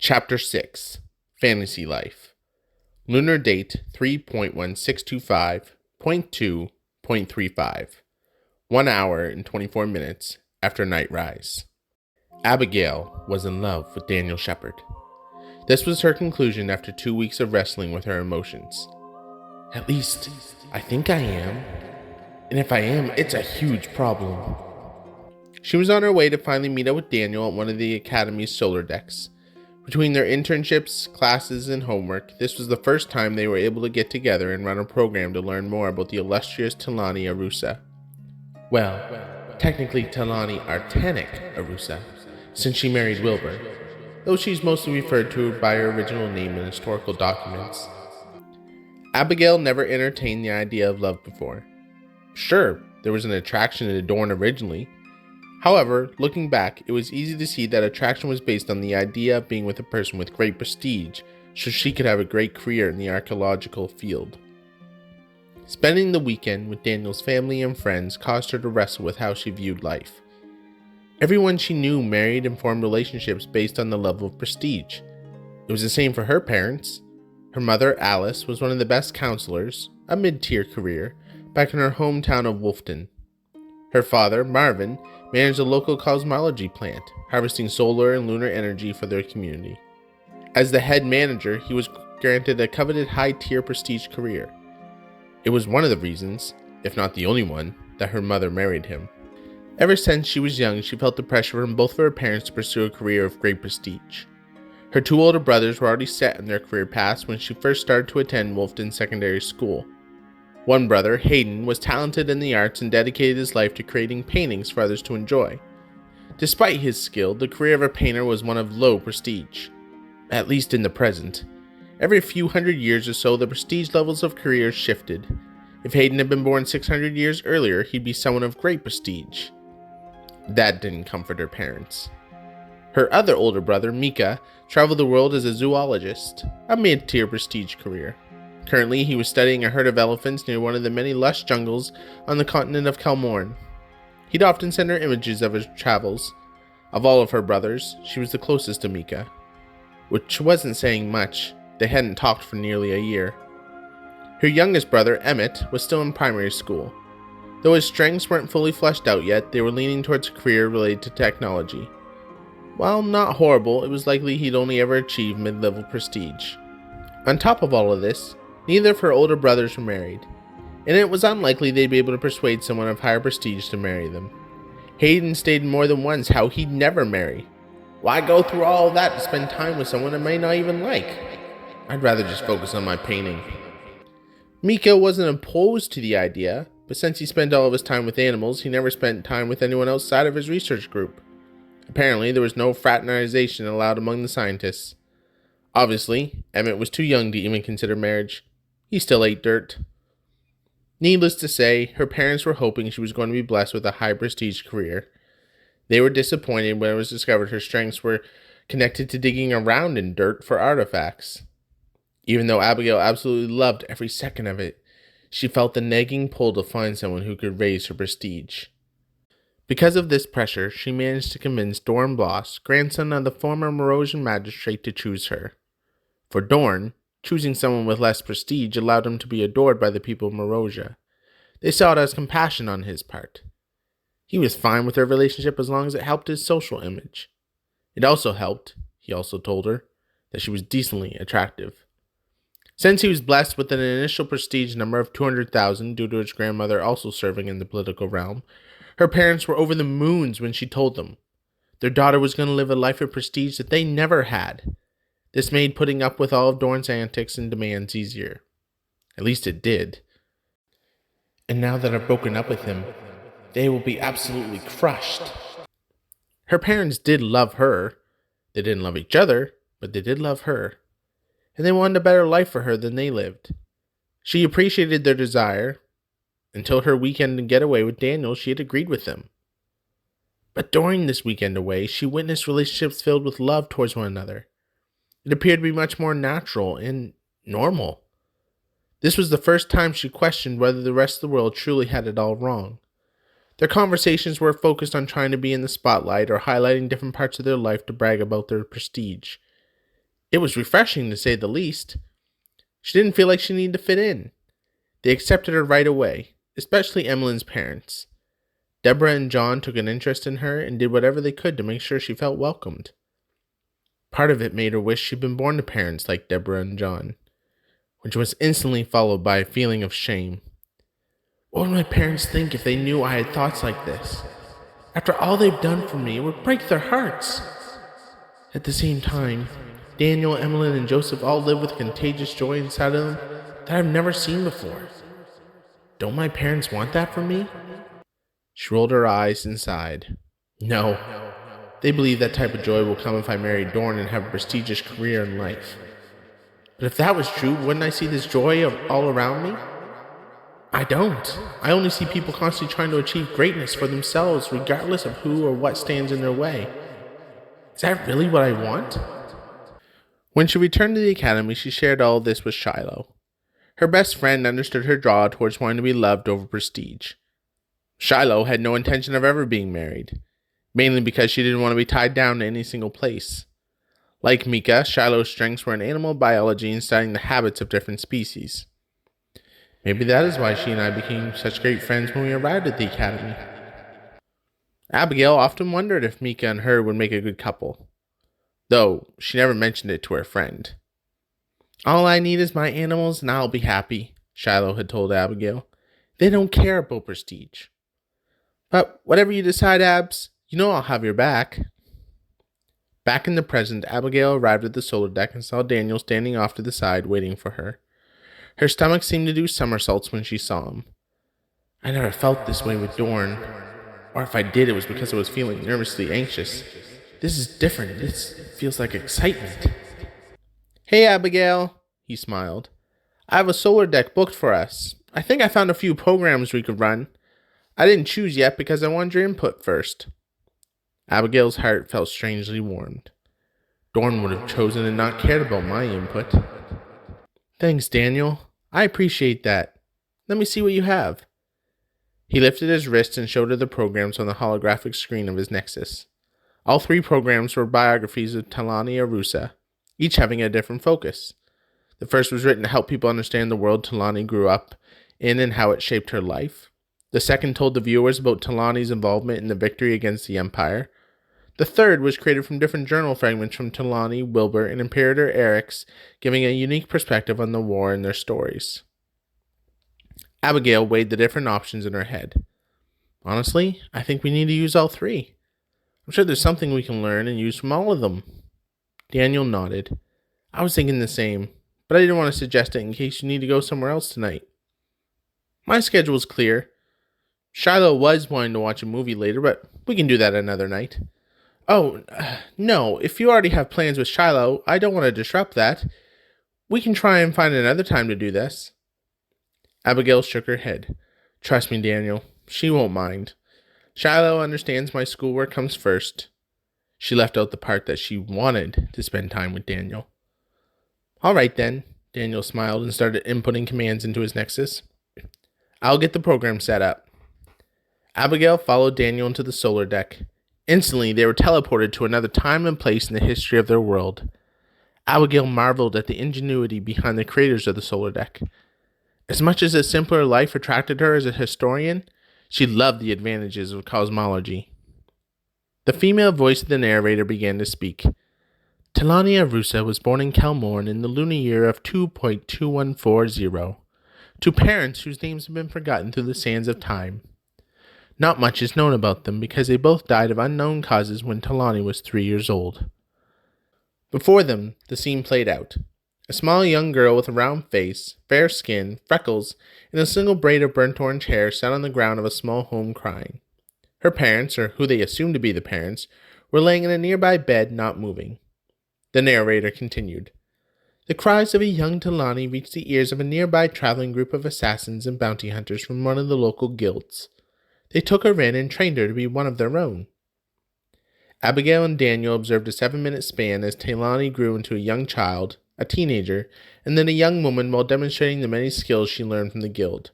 Chapter 6 Fantasy Life. Lunar date 3.1625.2.35. 1 hour and 24 minutes after night rise. Abigail was in love with Daniel Sheppard. This was her conclusion after 2 weeks of wrestling with her emotions. At least, I think I am. And if I am, it's a huge problem. She was on her way to finally meet up with Daniel at one of the Academy's solar decks. Between their internships, classes, and homework, this was the first time they were able to get together and run a program to learn more about the illustrious Tilani Arusa. Well, technically Tilani Arusa, since she married Wilbur, though she's mostly referred to by her original name in historical documents. Abigail never entertained the idea of love before. Sure, there was an attraction to Dorn originally. However, looking back, it was easy to see that attraction was based on the idea of being with a person with great prestige, so she could have a great career in the archaeological field. Spending the weekend with Daniel's family and friends caused her to wrestle with how she viewed life. Everyone she knew married and formed relationships based on the level of prestige. It was the same for her parents. Her mother, Alyce, was one of the best counselors, a mid-tier career, back in her hometown of Wulfton. Her father, Marven, managed a local cosmology plant, harvesting solar and lunar energy for their community. As the head manager, he was granted a coveted high-tier prestige career. It was one of the reasons, if not the only one, that her mother married him. Ever since she was young, she felt the pressure from both of her parents to pursue a career of great prestige. Her two older brothers were already set in their career paths when she first started to attend Wulfton Secondary School. One brother, Hadin, was talented in the arts and dedicated his life to creating paintings for others to enjoy. Despite his skill, the career of a painter was one of low prestige, at least in the present. Every few hundred years or so, the prestige levels of careers shifted. If Hadin had been born 600 years earlier, he'd be someone of great prestige. That didn't comfort her parents. Her other older brother, Mika, traveled the world as a zoologist, a mid-tier prestige career. Currently, he was studying a herd of elephants near one of the many lush jungles on the continent of Kalmorn. He'd often send her images of his travels. Of all of her brothers, she was the closest to Mika, which wasn't saying much. They hadn't talked for nearly a year. Her youngest brother, Emmitt, was still in primary school. Though his strengths weren't fully fleshed out yet, they were leaning towards a career related to technology. While not horrible, it was likely he'd only ever achieve mid-level prestige. On top of all of this, neither of her older brothers were married, and it was unlikely they'd be able to persuade someone of higher prestige to marry them. Hadin stated more than once how he'd never marry. Why go through all of that to spend time with someone I may not even like? I'd rather just focus on my painting. Mika wasn't opposed to the idea, but since he spent all of his time with animals, he never spent time with anyone outside of his research group. Apparently, there was no fraternization allowed among the scientists. Obviously, Emmitt was too young to even consider marriage. He still ate dirt. Needless to say, her parents were hoping she was going to be blessed with a high-prestige career. They were disappointed when it was discovered her strengths were connected to digging around in dirt for artifacts. Even though Abigail absolutely loved every second of it, she felt the nagging pull to find someone who could raise her prestige. Because of this pressure, she managed to convince Dorn, grandson of the former Marosian magistrate, to choose her. For Dorn, choosing someone with less prestige allowed him to be adored by the people of Marosia. They saw it as compassion on his part. He was fine with their relationship as long as it helped his social image. It also helped, he also told her, that she was decently attractive. Since he was blessed with an initial prestige number of 200,000 due to his grandmother also serving in the political realm, her parents were over the moons when she told them. Their daughter was going to live a life of prestige that they never had. This made putting up with all of Dorn's antics and demands easier. At least it did. And now that I've broken up with him, they will be absolutely crushed. Her parents did love her. They didn't love each other, but they did love her. And they wanted a better life for her than they lived. She appreciated their desire. Until her weekend getaway with Daniel, she had agreed with them. But during this weekend away, she witnessed relationships filled with love towards one another. It appeared to be much more natural and normal. This was the first time she questioned whether the rest of the world truly had it all wrong. Their conversations were focused on trying to be in the spotlight or highlighting different parts of their life to brag about their prestige. It was refreshing, to say the least. She didn't feel like she needed to fit in. They accepted her right away, especially Emmeline's parents. Deborah and John took an interest in her and did whatever they could to make sure she felt welcomed. Part of it made her wish she'd been born to parents like Deborah and John, which was instantly followed by a feeling of shame. What would my parents think if they knew I had thoughts like this? After all they've done for me, it would break their hearts. At the same time, Daniel, Emmeline, and Joseph all live with contagious joy inside of them that I've never seen before. Don't my parents want that for me? She rolled her eyes and sighed. No. They believe that type of joy will come if I marry Dorn and have a prestigious career in life. But if that was true, wouldn't I see this joy all around me? I don't. I only see people constantly trying to achieve greatness for themselves, regardless of who or what stands in their way. Is that really what I want? When she returned to the academy, she shared all of this with Shyloe. Her best friend understood her draw towards wanting to be loved over prestige. Shyloe had no intention of ever being married, mainly because she didn't want to be tied down to any single place. Like Mika, Shyloe's strengths were in animal biology and studying the habits of different species. Maybe that is why she and I became such great friends when we arrived at the academy. Abigale often wondered if Mika and her would make a good couple, though she never mentioned it to her friend. All I need is my animals and I'll be happy, Shyloe had told Abigale. They don't care about prestige. But whatever you decide, Abs, you know I'll have your back. Back in the present, Abigale arrived at the solar deck and saw Daniel standing off to the side waiting for her. Her stomach seemed to do somersaults when she saw him. I never felt this way with Dorn. Or if I did, it was because I was feeling nervously anxious. This is different. This feels like excitement. Hey, Abigale, he smiled. I have a solar deck booked for us. I think I found a few programs we could run. I didn't choose yet because I wanted your input first. Abigale's heart felt strangely warmed. Dorn would have chosen and not cared about my input. Thanks, Daniel. I appreciate that. Let me see what you have. He lifted his wrist and showed her the programs on the holographic screen of his Nexus. All 3 programs were biographies of Tilani Arusa, each having a different focus. The first was written to help people understand the world Tilani grew up in and how it shaped her life. The second told the viewers about Tilani's involvement in the victory against the Empire. The third was created from different journal fragments from Tilani, Wilbur, and Imperator Areyx, giving a unique perspective on the war and their stories. Abigale weighed the different options in her head. Honestly, I think we need to use all 3. I'm sure there's something we can learn and use from all of them. Daniel nodded. I was thinking the same, but I didn't want to suggest it in case you need to go somewhere else tonight. My schedule's clear. Shyloe was wanting to watch a movie later, but we can do that another night. Oh, no, if you already have plans with Shyloe, I don't want to disrupt that. We can try and find another time to do this. Abigale shook her head. Trust me, Daniel, she won't mind. Shyloe understands my schoolwork comes first. She left out the part that she wanted to spend time with Daniel. All right, then, Daniel smiled and started inputting commands into his Nexus. I'll get the program set up. Abigale followed Daniel into the solar deck. Instantly, they were teleported to another time and place in the history of their world. Abigale marveled at the ingenuity behind the creators of the solar deck. As much as a simpler life attracted her as a historian, she loved the advantages of cosmology. The female voice of the narrator began to speak. Tilani Arusa was born in Kelmorn in the lunar year of 2.2140, to parents whose names have been forgotten through the sands of time. Not much is known about them because they both died of unknown causes when Tilani was 3 years old. Before them, the scene played out. A small young girl with a round face, fair skin, freckles, and a single braid of burnt orange hair sat on the ground of a small home crying. Her parents, or who they assumed to be the parents, were laying in a nearby bed, not moving. The narrator continued. The cries of a young Tilani reached the ears of a nearby traveling group of assassins and bounty hunters from one of the local guilds. They took her in and trained her to be one of their own. Abigale and Daniel observed a 7-minute span as Tilani grew into a young child, a teenager, and then a young woman while demonstrating the many skills she learned from the guild.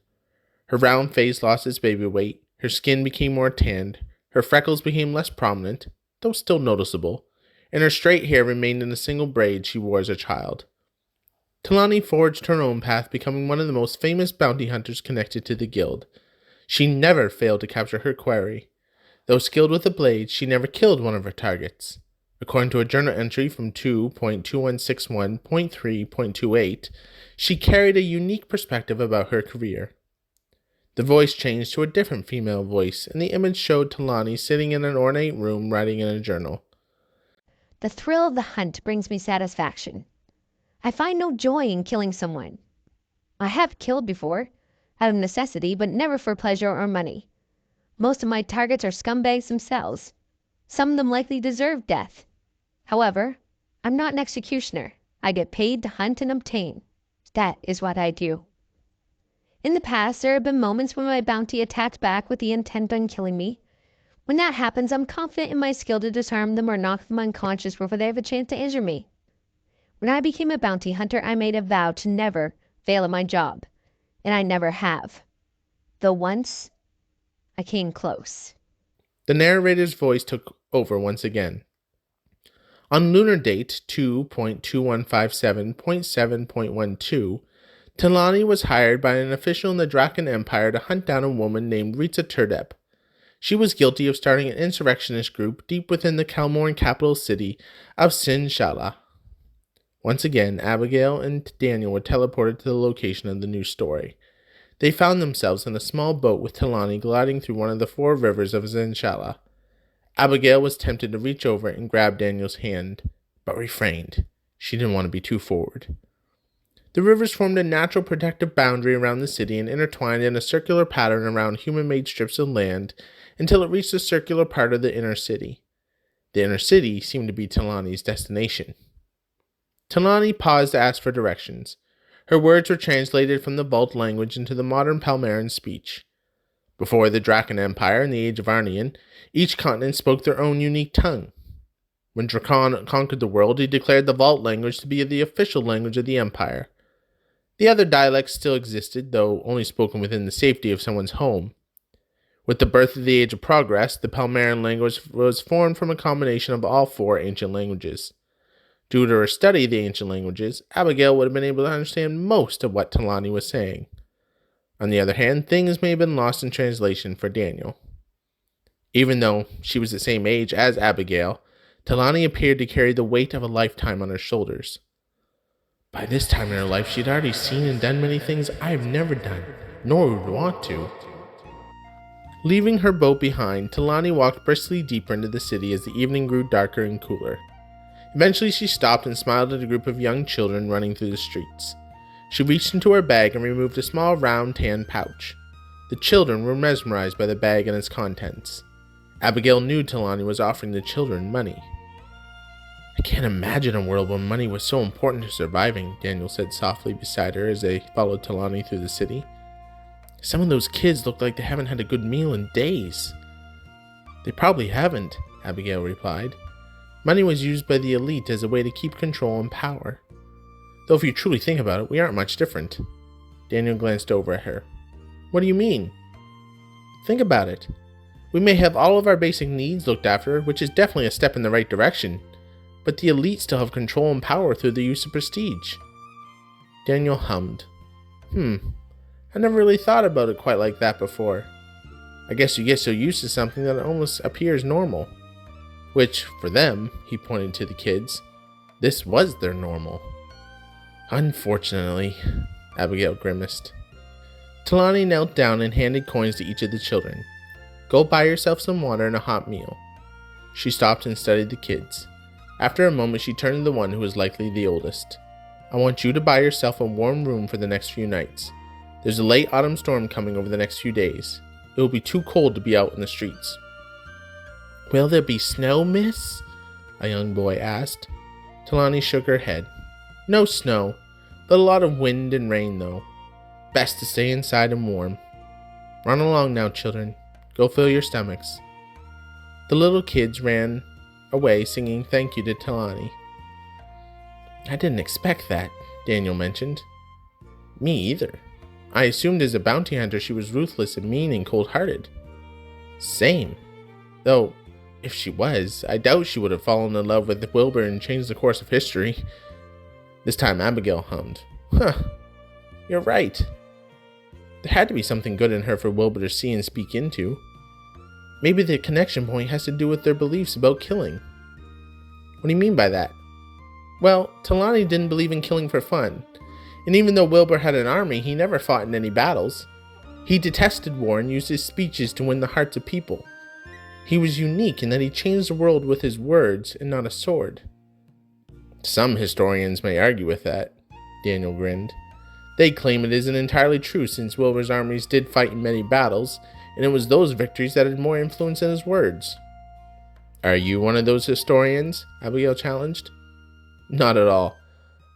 Her round face lost its baby weight, her skin became more tanned, her freckles became less prominent, though still noticeable, and her straight hair remained in a single braid she wore as a child. Tilani forged her own path, becoming one of the most famous bounty hunters connected to the guild. She never failed to capture her quarry. Though skilled with the blade, she never killed one of her targets. According to a journal entry from 2.2161.3.28, she carried a unique perspective about her career. The voice changed to a different female voice, and the image showed Tilani sitting in an ornate room writing in a journal. The thrill of the hunt brings me satisfaction. I find no joy in killing someone. I have killed before, out of necessity, but never for pleasure or money. Most of my targets are scumbags themselves. Some of them likely deserve death. However, I'm not an executioner. I get paid to hunt and obtain. That is what I do. In the past, there have been moments when my bounty attacked back with the intent on killing me. When that happens, I'm confident in my skill to disarm them or knock them unconscious before they have a chance to injure me. When I became a bounty hunter, I made a vow to never fail at my job, and I never have. Though once, I came close. The narrator's voice took over once again. On lunar date 2.2157.7.12, Tilani was hired by an official in the Drakon Empire to hunt down a woman named Rita Turdep. She was guilty of starting an insurrectionist group deep within the Kalmorn capital city of Sinshala. Once again, Abigale and Daniel were teleported to the location of the new story. They found themselves in a small boat with Tilani gliding through one of the 4 rivers of Sinshala. Abigale was tempted to reach over and grab Daniel's hand, but refrained. She didn't want to be too forward. The rivers formed a natural protective boundary around the city and intertwined in a circular pattern around human-made strips of land until it reached the circular part of the inner city. The inner city seemed to be Tilani's destination. Tilani paused to ask for directions. Her words were translated from the Vault language into the modern Palmaran speech. Before the Drakon Empire and the Age of Arnion, each continent spoke their own unique tongue. When Drakon conquered the world, he declared the Vault language to be the official language of the Empire. The other dialects still existed, though only spoken within the safety of someone's home. With the birth of the Age of Progress, the Palmaran language was formed from a combination of all 4 ancient languages. Due to her study of the ancient languages, Abigale would have been able to understand most of what Tilani was saying. On the other hand, things may have been lost in translation for Daniel. Even though she was the same age as Abigale, Tilani appeared to carry the weight of a lifetime on her shoulders. By this time in her life, she'd already seen and done many things I've never done, nor would want to. Leaving her boat behind, Tilani walked briskly deeper into the city as the evening grew darker and cooler. Eventually, she stopped and smiled at a group of young children running through the streets. She reached into her bag and removed a small round tan pouch. The children were mesmerized by the bag and its contents. Abigale knew Tilani was offering the children money. I can't imagine a world where money was so important to surviving, Daniel said softly beside her as they followed Tilani through the city. Some of those kids look like they haven't had a good meal in days. They probably haven't, Abigale replied. Money was used by the elite as a way to keep control and power. Though if you truly think about it, we aren't much different. Daniel glanced over at her. What do you mean? Think about it. We may have all of our basic needs looked after, which is definitely a step in the right direction, but the elite still have control and power through the use of prestige. Daniel hummed. I never really thought about it quite like that before. I guess you get so used to something that it almost appears normal. Which, for them, he pointed to the kids, this was their normal. Unfortunately, Abigale grimaced. Tilani knelt down and handed coins to each of the children. Go buy yourself some water and a hot meal. She stopped and studied the kids. After a moment, she turned to the one who was likely the oldest. I want you to buy yourself a warm room for the next few nights. There's a late autumn storm coming over the next few days. It will be too cold to be out in the streets. Will there be snow, miss? A young boy asked. Tilani shook her head. No snow, but a lot of wind and rain, though. Best to stay inside and warm. Run along now, children. Go fill your stomachs. The little kids ran away singing thank you to Tilani. I didn't expect that, Daniel mentioned. Me either. I assumed as a bounty hunter she was ruthless and mean and cold-hearted. Same. Though, If she was, I doubt she would have fallen in love with Wilbur and changed the course of history. This time Abigale hummed. Huh, you're right. There had to be something good in her for Wilbur to see and speak into. Maybe the connection point has to do with their beliefs about killing. What do you mean by that? Well, Tilani didn't believe in killing for fun, and even though Wilbur had an army, he never fought in any battles. He detested war and used his speeches to win the hearts of people. He was unique in that he changed the world with his words and not a sword. Some historians may argue with that, Daniel grinned. They claim it isn't entirely true since Wilbur's armies did fight in many battles, and it was those victories that had more influence than his words. Are you one of those historians? Abigale challenged. Not at all.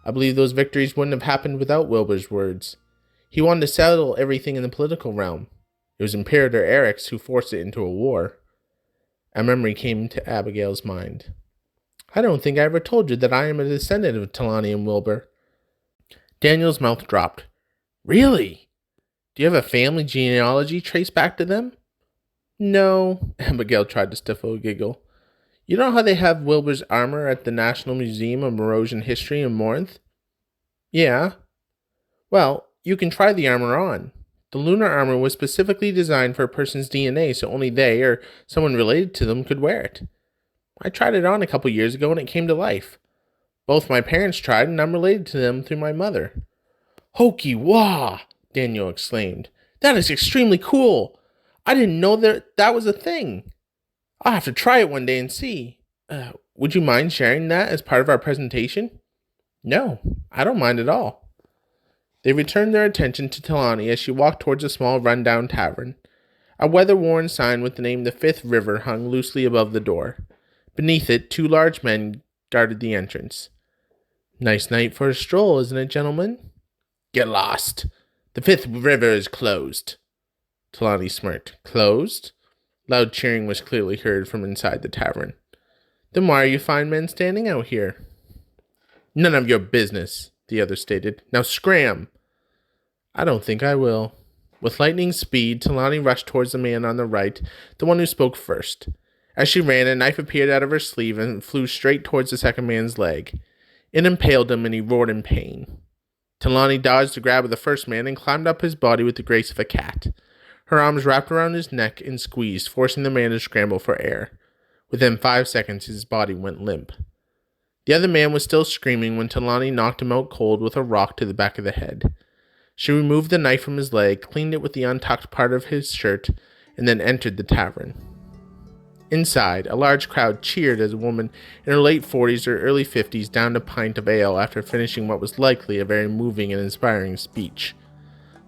I believe those victories wouldn't have happened without Wilbur's words. He wanted to settle everything in the political realm. It was Imperator Areyx who forced it into a war. A memory came to Abigale's mind. I don't think I ever told you that I am a descendant of Tilani and Wilbur. Daniel's mouth dropped. Really? Do you have a family genealogy traced back to them? No, Abigale tried to stifle a giggle. You know how they have Wilbur's armor at the National Museum of Morosian History in Morinth? Yeah. Well, you can try the armor on. The lunar armor was specifically designed for a person's DNA so only they or someone related to them could wear it. I tried it on a couple years ago and it came to life. Both my parents tried and I'm related to them through my mother. Hokey wah! Daniel exclaimed. That is extremely cool. I didn't know that was a thing. I'll have to try it one day and see. Would you mind sharing that as part of our presentation? No, I don't mind at all. They returned their attention to Tilani as she walked towards a small rundown tavern. A weather-worn sign with the name The Fifth River hung loosely above the door. Beneath it, 2 large men guarded the entrance. Nice night for a stroll, isn't it, gentlemen? Get lost. The Fifth River is closed. Tilani smirked. Closed? Loud cheering was clearly heard from inside the tavern. Then why are you fine men standing out here? None of your business, the other stated. Now scram! I don't think I will. With lightning speed, Tilani rushed towards the man on the right, the one who spoke first. As she ran, a knife appeared out of her sleeve and flew straight towards the second man's leg. It impaled him and he roared in pain. Tilani dodged the grab of the first man and climbed up his body with the grace of a cat. Her arms wrapped around his neck and squeezed, forcing the man to scramble for air. Within 5 seconds, his body went limp. The other man was still screaming when Tilani knocked him out cold with a rock to the back of the head. She removed the knife from his leg, cleaned it with the untucked part of his shirt, and then entered the tavern. Inside, a large crowd cheered as a woman in her late 40s or early 50s downed a pint of ale after finishing what was likely a very moving and inspiring speech.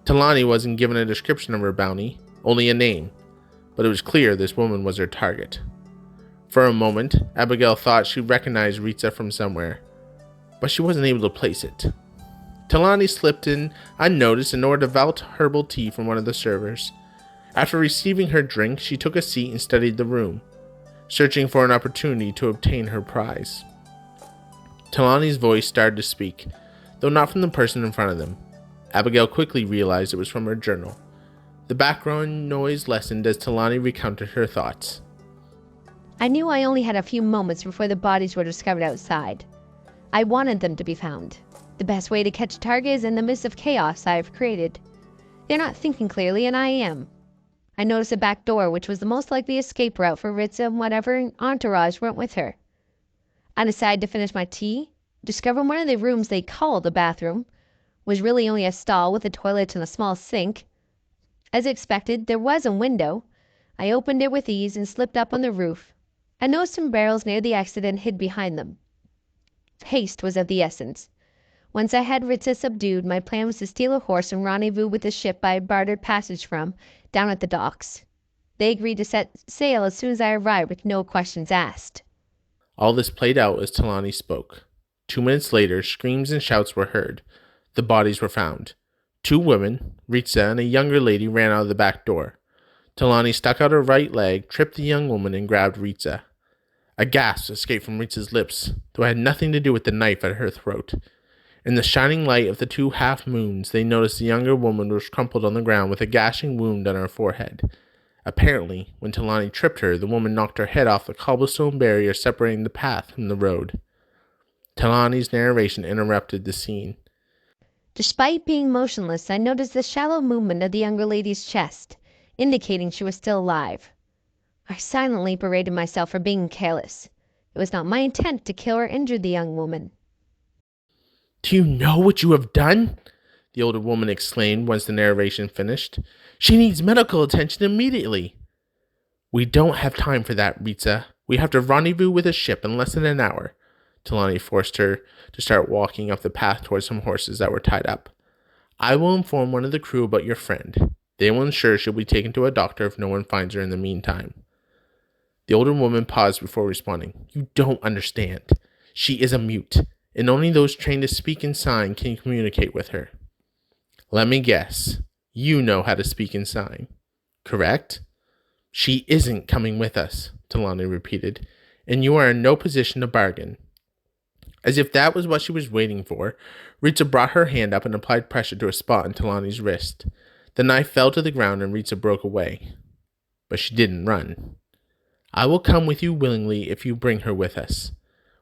Tilani wasn't given a description of her bounty, only a name, but it was clear this woman was her target. For a moment, Abigale thought she recognized Ritza from somewhere, but she wasn't able to place it. Tilani slipped in unnoticed and ordered a Valt herbal tea from one of the servers. After receiving her drink, she took a seat and studied the room, searching for an opportunity to obtain her prize. Tilani's voice started to speak, though not from the person in front of them. Abigale quickly realized it was from her journal. The background noise lessened as Tilani recounted her thoughts. I knew I only had a few moments before the bodies were discovered outside. I wanted them to be found. The best way to catch a target is in the midst of chaos I have created. They're not thinking clearly, and I am. I noticed a back door, which was the most likely escape route for Ritza and whatever entourage went with her. I decided to finish my tea, discovered one of the rooms they called a bathroom was really only a stall with a toilet and a small sink. As expected, there was a window. I opened it with ease and slipped up on the roof. I noticed some barrels near the exit and hid behind them. Haste was of the essence. Once I had Ritza subdued, my plan was to steal a horse and rendezvous with the ship I had bartered passage from, down at the docks. They agreed to set sail as soon as I arrived with no questions asked. All this played out as Tilani spoke. 2 minutes later, screams and shouts were heard. The bodies were found. 2 women, Ritza and a younger lady, ran out of the back door. Tilani stuck out her right leg, tripped the young woman, and grabbed Ritza. A gasp escaped from Ritza's lips, though it had nothing to do with the knife at her throat. In the shining light of the 2 half-moons, they noticed the younger woman was crumpled on the ground with a gashing wound on her forehead. Apparently, when Tilani tripped her, the woman knocked her head off the cobblestone barrier separating the path from the road. Tilani's narration interrupted the scene. Despite being motionless, I noticed the shallow movement of the younger lady's chest, indicating she was still alive. I silently berated myself for being careless. It was not my intent to kill or injure the young woman. Do you know what you have done? The older woman exclaimed once the narration finished. She needs medical attention immediately. We don't have time for that, Ritza. We have to rendezvous with a ship in less than an hour. Tilani forced her to start walking up the path towards some horses that were tied up. I will inform one of the crew about your friend. They will ensure she'll be taken to a doctor if no one finds her in the meantime. The older woman paused before responding. You don't understand. She is a mute, and only those trained to speak in sign can communicate with her. Let me guess. You know how to speak in sign, correct? She isn't coming with us, Tilani repeated, and you are in no position to bargain. As if that was what she was waiting for, Ritza brought her hand up and applied pressure to a spot on Tilani's wrist. The knife fell to the ground and Ritza broke away. But she didn't run. I will come with you willingly if you bring her with us.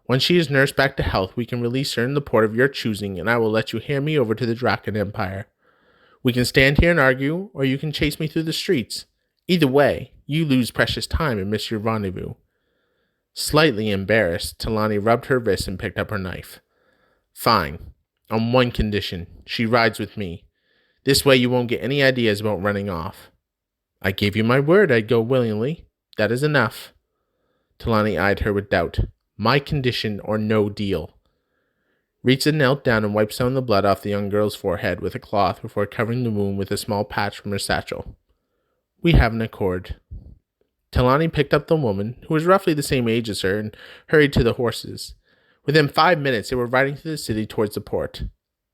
Once she is nursed back to health, we can release her in the port of your choosing, and I will let you hand me over to the Drakon Empire. We can stand here and argue, or you can chase me through the streets. Either way, you lose precious time and miss your rendezvous. Slightly embarrassed, Tilani rubbed her wrist and picked up her knife. Fine. On one condition. She rides with me. This way you won't get any ideas about running off. I gave you my word I'd go willingly. That is enough. Tilani eyed her with doubt. My condition or no deal. Ritza knelt down and wiped some of the blood off the young girl's forehead with a cloth before covering the wound with a small patch from her satchel. We have an accord. Tilani picked up the woman, who was roughly the same age as her, and hurried to the horses. Within 5 minutes, they were riding through the city towards the port.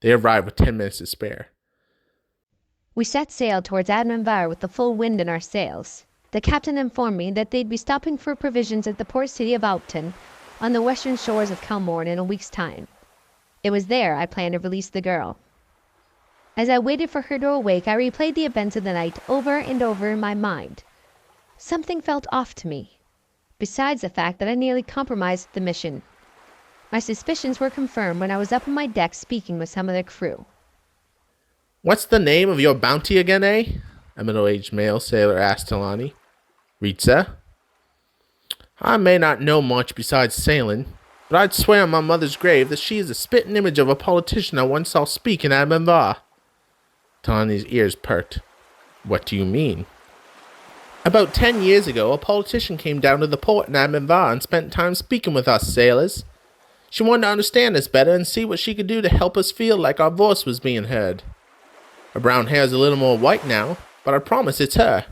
They arrived with 10 minutes to spare. We set sail towards Admanvar with the full wind in our sails. The captain informed me that they'd be stopping for provisions at the port city of Wulfton on the western shores of Kelmorn in a week's time. It was there I planned to release the girl. As I waited for her to awake, I replayed the events of the night over and over in my mind. Something felt off to me, besides the fact that I nearly compromised the mission. My suspicions were confirmed when I was up on my deck speaking with some of the crew. What's the name of your bounty again, eh? A middle-aged male sailor asked Tilani. Ritza? I may not know much besides sailing, but I'd swear on my mother's grave that she is the spitting image of a politician I once saw speak in Admanvar. Tilani's ears perked. What do you mean? About 10 years ago, a politician came down to the port in Admanvar and spent time speaking with us sailors. She wanted to understand us better and see what she could do to help us feel like our voice was being heard. Her brown hair is a little more white now, but I promise it's her.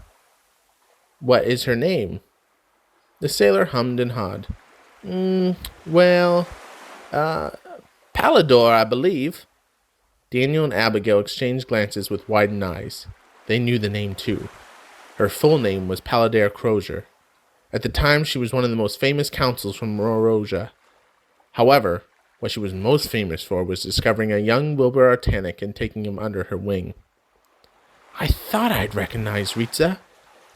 What is her name? The sailor hummed and hawed. Pallador, I believe. Daniel and Abigale exchanged glances with widened eyes. They knew the name too. Her full name was Pallador Crozier. At the time, she was one of the most famous councils from Morosia. However, what she was most famous for was discovering a young Wilbur Artanikst and taking him under her wing. I thought I'd recognize Ritza,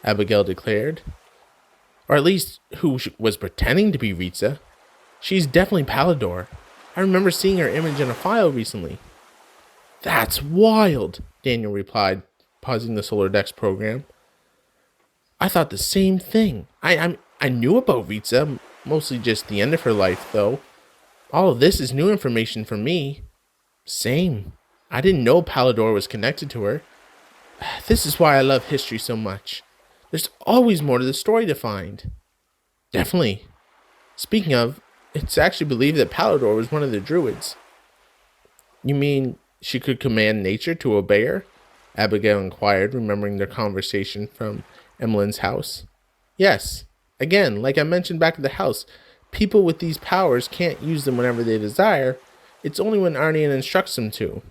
Abigale declared. Or at least who was pretending to be Ritza. She's definitely Pallador. I remember seeing her image in a file recently. That's wild, Daniel replied, pausing the Solar Dex program. I thought the same thing. I knew about Ritza, mostly just the end of her life, though. All of this is new information for me. Same. I didn't know Pallador was connected to her. This is why I love history so much. There's always more to the story to find. Definitely. Speaking of, it's actually believed that Pallador was one of the druids. You mean she could command nature to obey her? Abigale inquired, remembering their conversation from Emmeline's house. Yes. Again, like I mentioned back at the house, people with these powers can't use them whenever they desire. It's only when Arnion instructs them to.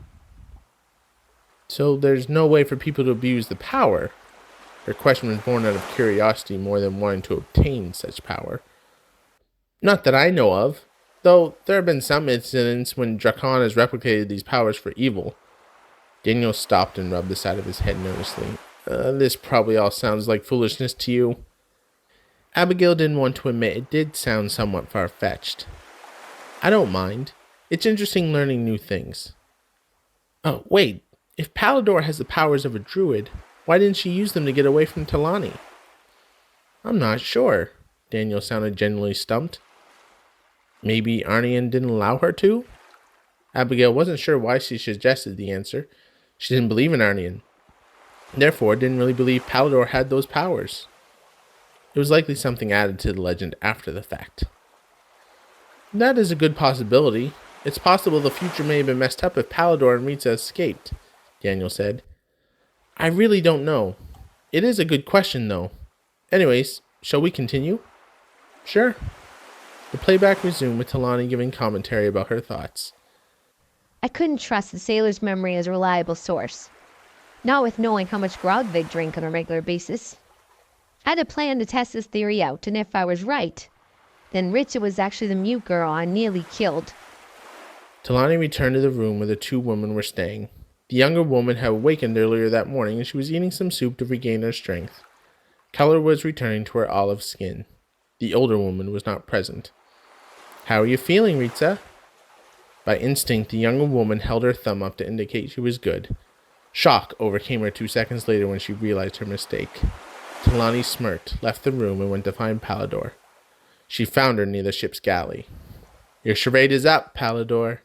So there's no way for people to abuse the power. Her question was born out of curiosity more than wanting to obtain such power. Not that I know of, though there have been some incidents when Drakon has replicated these powers for evil. Daniel stopped and rubbed the side of his head nervously. This probably all sounds like foolishness to you. Abigail didn't want to admit it did sound somewhat far-fetched. I don't mind. It's interesting learning new things. Oh, wait. If Pallador has the powers of a druid, why didn't she use them to get away from Tilani? I'm not sure. Daniel sounded genuinely stumped. Maybe Arnion didn't allow her to? Abigail wasn't sure why she suggested the answer. She didn't believe in Arnion. Therefore, didn't really believe Pallador had those powers. It was likely something added to the legend after the fact. That is a good possibility. It's possible the future may have been messed up if Pallador and Rita escaped, Daniel said. I really don't know. It is a good question, though. Anyways, shall we continue? Sure. The playback resumed with Tilani giving commentary about her thoughts. I couldn't trust the sailor's memory as a reliable source. Not with knowing how much grog they drink on a regular basis. I had a plan to test this theory out, and if I was right, then Rita was actually the mute girl I nearly killed. Tilani returned to the room where the two women were staying. The younger woman had awakened earlier that morning and she was eating some soup to regain her strength. Color was returning to her olive skin. The older woman was not present. How are you feeling, Rita? By instinct, the younger woman held her thumb up to indicate she was good. Shock overcame her 2 seconds later when she realized her mistake. Tilani smirked, left the room, and went to find Pallador. She found her near the ship's galley. Your charade is up, Pallador,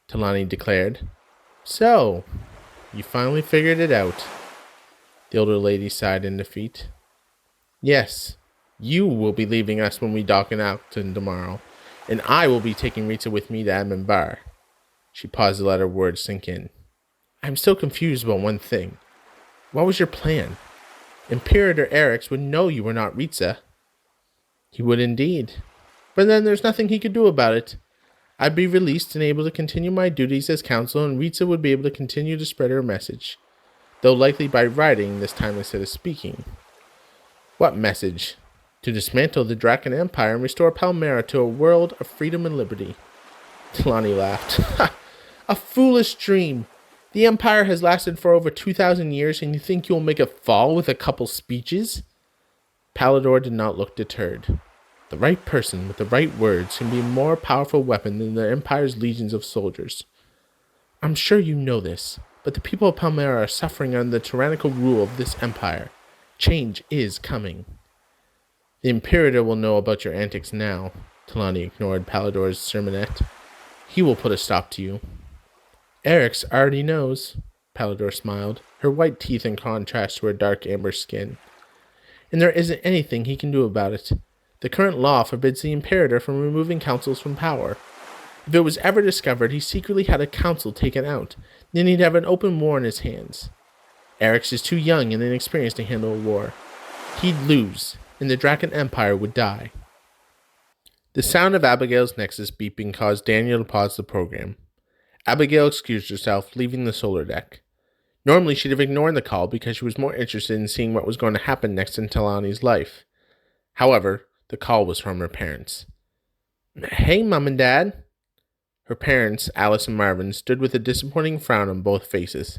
Tilani declared. So, you finally figured it out. The older lady sighed in defeat. Yes, you will be leaving us when we dock in Wulfton tomorrow, and I will be taking Rita with me to Admin Bar. She paused to let her words sink in. I'm still confused about one thing. What was your plan? Imperator Areyx would know you were not Rita. He would indeed. But then there's nothing he could do about it. I'd be released and able to continue my duties as counsel, and Rita would be able to continue to spread her message, though likely by writing this time instead of speaking. What message? To dismantle the Drakon Empire and restore Palmara to a world of freedom and liberty. Tilani laughed. A foolish dream. The Empire has lasted for over 2,000 years, and you think you'll make it fall with a couple speeches? Pallador did not look deterred. The right person with the right words can be a more powerful weapon than the Empire's legions of soldiers. I'm sure you know this, but the people of Palmara are suffering under the tyrannical rule of this Empire. Change is coming. The Imperator will know about your antics now. Tilani ignored Pallador's sermonette. He will put a stop to you. Areyx already knows, Pallador smiled, her white teeth in contrast to her dark amber skin. And there isn't anything he can do about it. The current law forbids the Imperator from removing councils from power. If it was ever discovered he secretly had a council taken out, then he'd have an open war in his hands. Areyx is too young and inexperienced to handle a war. He'd lose, and the Drakon Empire would die. The sound of Abigail's Nexus beeping caused Daniel to pause the program. Abigail excused herself, leaving the solar deck. Normally she'd have ignored the call because she was more interested in seeing what was going to happen next in Tilani's life. However, the call was from her parents. Hey, Mom and Dad. Her parents, Alyce and Marven, stood with a disappointing frown on both faces.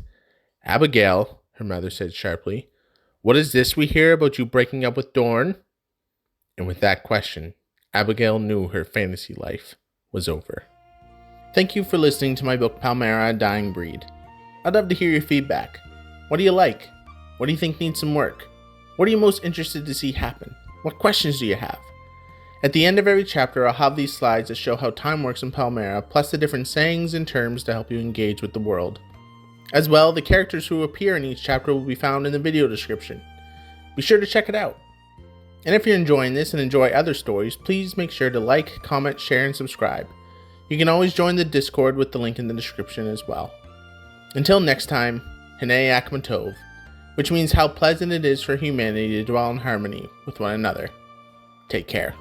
Abigail, her mother said sharply, what is this we hear about you breaking up with Dorn? And with that question, Abigail knew her fantasy life was over. Thank you for listening to my book, Palmara, A Dying Breed. I'd love to hear your feedback. What do you like? What do you think needs some work? What are you most interested to see happen? What questions do you have? At the end of every chapter, I'll have these slides that show how time works in Palmara, plus the different sayings and terms to help you engage with the world. As well, the characters who appear in each chapter will be found in the video description. Be sure to check it out. And if you're enjoying this and enjoy other stories, please make sure to like, comment, share, and subscribe. You can always join the Discord with the link in the description as well. Until next time, Hinei Akmatov, which means how pleasant it is for humanity to dwell in harmony with one another. Take care.